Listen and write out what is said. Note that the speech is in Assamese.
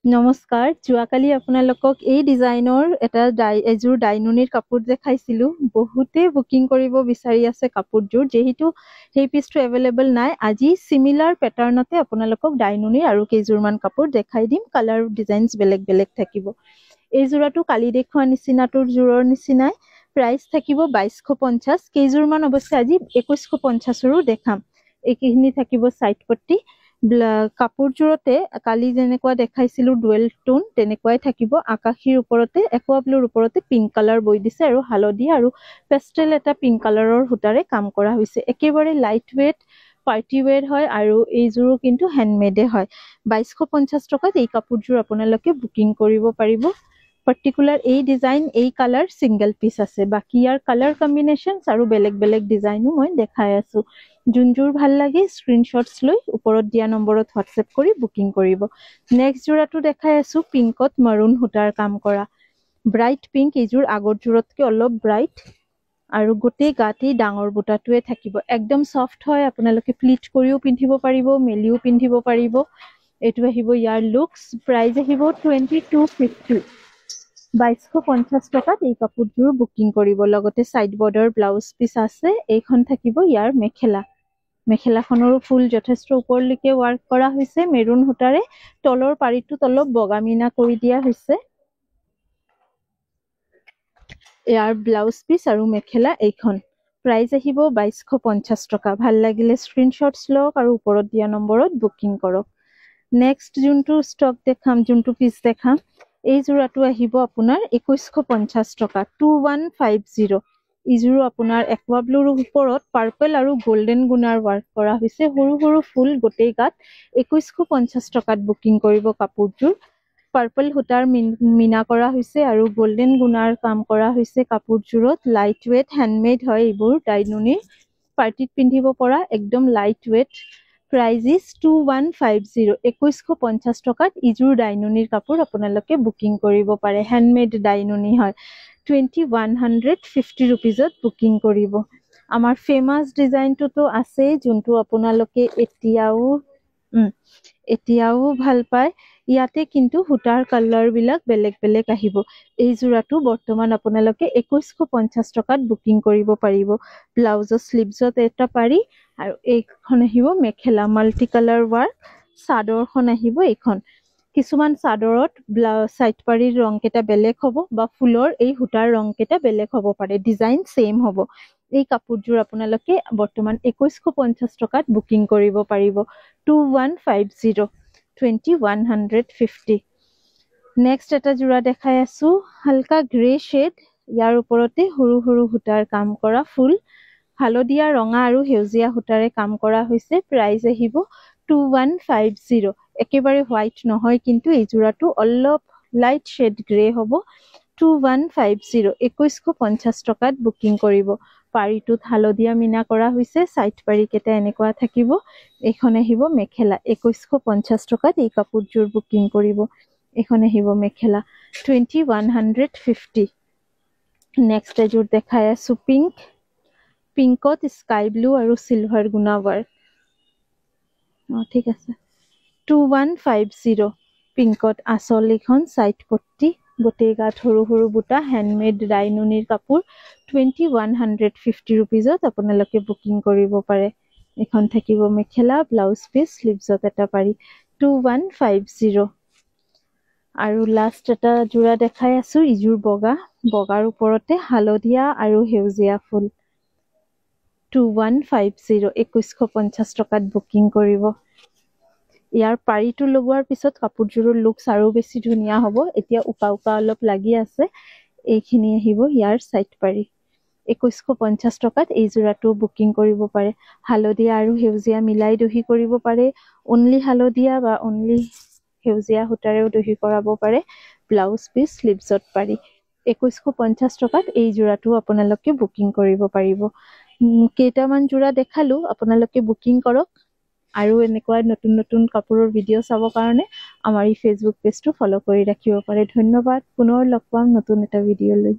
নমস্কাৰ যোৱাকালি আপোনালোকক এই ডিজাইনৰ এটা এযোৰ ডাইনুনিৰ কাপোৰ দেখাইছিলো বহুতে বুকিং কৰিব বিচাৰি আছে কাপোৰযোৰ যেহেতু সেই পিছটো এভেইলেবল নাই আজি সিমিলাৰ প্যাটাৰ্নতে আপোনালোকক ডাইনুনিৰ আৰু কেইযোৰমান কাপোৰ দেখাই দিম কালাৰ ডিজাইনস বেলেগ বেলেগ থাকিব এই যোৰাটো কালি দেখুৱা নিচিনাটোৰ জোৰৰ নিচিনাই প্ৰাইস থাকিব 2250 কেইযোৰমান অৱশ্যে আজি 2150ৰো দেখাম এইখিনি থাকিব সাইড পট্টি কাপোৰজোৰতে কালি যেনেকুৱা দেখাইছিলো ডুৱেল টোন তেনেকুৱাই থাকিব আকাশীৰ ওপৰতে একোৱা ব্লুৰ ওপৰতে পিংক কালাৰ বৈ দিছে আৰু হালধীয়া আৰু পেস্টেল এটা পিংক কালাৰৰ সূতাৰে কাম কৰা হৈছে একেবাৰে লাইট ওয়েট পাৰ্টি ওয়েৰ হয় আৰু এইযোৰো কিন্তু হ্যান্ডমেডে হয় 2250 টকাত এই কাপোৰযোৰ আপোনালোকে বুকিং কৰিব পাৰিব পাৰ্টিকুলাৰ এই ডিজাইন এই কালাৰ সিঙ্গেল পিস আছে বাকি ইয়াৰ কালাৰ কম্বিনেশনস আৰু বেলেগ বেলেগ ডিজাইনো মই দেখাই আছো যোনযোৰ ভাল লাগে স্ক্ৰিনশ্বটস লৈ ওপৰত দিয়া নম্বৰত হোৱাটসএপ কৰি বুকিং কৰিব নেক্সট জোৰাটো দেখাই আছো পিংকত মাৰুন সূতাৰ কাম কৰা ব্ৰাইট পিংক এইযোৰ আগৰ জোৰতকৈ অলপ ব্ৰাইট আৰু গোটেই গাটি ডাঙৰ বুটাটোৱে থাকিব একদম সফট হয় আপোনালোকে প্লিট কৰিও পিন্ধিব পাৰিব মেলিও পিন্ধিব পাৰিব এটো আহিব ইয়াৰ লুকস প্ৰাইস আহিব 2250 2250 টকাত এই কাপোৰযোৰ বুকিং কৰিব লগতে সাইড বৰ্ডাৰ ব্লাউজ পিস আছে এইখন থাকিব ইয়াৰ মেখেলা মেখেলাখনৰো ফুল যথেষ্ট ওপৰলৈকে ওয়াৰ্ক কৰা হৈছে মেৰুন সূতাৰে তলৰ পাৰিটোত অলপ বগা মিনা কৰি দিয়া হৈছে ইয়াৰ ব্লাউজ পিস আৰু মেখেলা এইখন প্ৰাইস আহিব 2250 টকা ভাল লাগিলে স্ক্ৰিনশ্বটস লওক আৰু ওপৰত দিয়া নম্বৰত বুকিং কৰক নেক্সট যোনটো ষ্টক দেখাম যোনটো পিস দেখাম এই জোৰাটো আহিব আপোনাৰ 2150 টকা 2150 ইজোৰো আপোনাৰ একোৱা ব্লুৰ ওপৰত পাৰ্পল আৰু গোল্ডেন গুনাৰ ওয়াৰ্ক কৰা হৈছে সৰু সৰু ফুল গোটেই গাত 2150 টকাত বুকিং কৰিব কাপোৰযোৰ পাৰ্পল সূতাৰ মিনা কৰা হৈছে আৰু গোল্ডেন গুনাৰ কাম কৰা হৈছে কাপোৰযোৰত লাইট ওয়েট হ্যান্ডমেড হয় এইবোৰ ডাইনুনিৰ পাৰ্টিত পিন্ধিব পৰা একদম লাইট ওয়েট প্ৰাইস ইজ 2150 2150 টকাত ইজোৰ ডাইনুনিৰ কাপোৰ আপোনালোকে বুকিং কৰিব পাৰে হ্যান্ডমেড ডাইনুনি হয় 2150 rupeesত বুকিং কৰিব আমাৰ ফেমাস ডিজাইনটো আছে যোনটো আপোনালোকে এতিয়াও ভাল পায় ইয়াতে কিন্তু সূতাৰ কালাৰ বিলাক বেলেগ বেলেগ আহিব এই জোৰাটো বৰ্তমান আপোনালোকে 2150 টকাত বুকিং কৰিব পাৰিব ব্লাউজৰ স্লিভছত এটা পাৰি আৰু এইখন আহিব মেখেলা মাল্টি কালাৰ ওয়াৰ্ক চাদৰখন আহিব এইখন কিছুমান চাদৰত সাইড পাৰিৰ ৰং কেটা বেলেগ হ'ব বা ফুলৰ এই সূতাৰ ৰং কেটা বেলেগ হ'ব পাৰে ডিজাইন সেম হ'ব এই কাপোৰযোৰ আপোনালোকে বৰ্তমান 2150 টকাত বুকিং কৰিব পাৰিব 2150 2150 নেক্সট এটা জোৰা দেখাই আছো হালকা গ্ৰে শেড ইয়াৰ ওপৰতে সৰু সৰু সূতাৰ কাম কৰা ফুল হালধীয়া ৰঙা আৰু হেউজিয়া সূতাৰে কাম কৰা হৈছে প্ৰাইস আহিব 2150 একেবাৰে হোৱাইট নহয় কিন্তু এই জোৰাটো অলপ লাইট শেড গ্ৰে হ'ব 2150 2150 টকাত বুকিং কৰিব পাৰিটোত হালধীয়া মিনা কৰা হৈছে সাইড পাৰি কেটা এনেকুৱা থাকিব এইখন আহিব মেখেলা 2150 টকাত এই কাপোৰযোৰ বুকিং কৰিব এইখন আহিব মেখেলা 2150 নেক্সট এযোৰ দেখাই আছো পিংকত স্কাই ব্লু আৰু সিলভাৰ গুনা ওয়াৰ্ক ঠিক আছে 2150 পিংকত আচল এখন সাইড পট্টি গোটেই গাত সৰু সৰু বুটা হ্যান্ডমেড ডাইনুনিৰ কাপোৰ 2150 rupeesত আপোনালোকে বুকিং কৰিব পাৰে এখন থাকিব মেখেলা ব্লাউজ পিস স্লিভছত এটা পাৰি 2150 আৰু লাষ্ট এটা জোৰা দেখাই আছো ইজোৰ বগাৰ ওপৰতে হালধীয়া আৰু হেউজিয়া ফুল 2150 2150 টকাত বুকিং কৰিব ইয়াৰ পাৰিটো লগোৱাৰ পিছত কাপোৰযোৰৰ লুকস আৰু বেছি ধুনিয়া হ'ব এতিয়া উকা অলপ লাগি আছে এইখিনি আহিব ইয়াৰ সাইড পাৰি 2150 টকাত এই জোৰাটো বুকিং কৰিব পাৰে হালধীয়া আৰু হেউজিয়া মিলাই দহি কৰিব পাৰে অনলি হালধীয়া বা অনলি হেউজিয়া সূতাৰেও দহি কৰাব পাৰে ব্লাউজ পিস স্লিভছত পাৰি 2150 টকাত এই জোৰাটো আপোনালোকে বুকিং কৰিব পাৰিব কেইটামান জোৰা দেখালো আপোনালোকে বুকিং কৰক আৰু এনেকুৱা নতুন নতুন কাপোৰৰ ভিডিও চাবৰ কাৰণে আমাৰ এই ফেসবুক পেজটো ফলো কৰি ৰাখিব পাৰে ধন্যবাদ পুনৰ লগ পাম নতুন এটা ভিডিও লৈ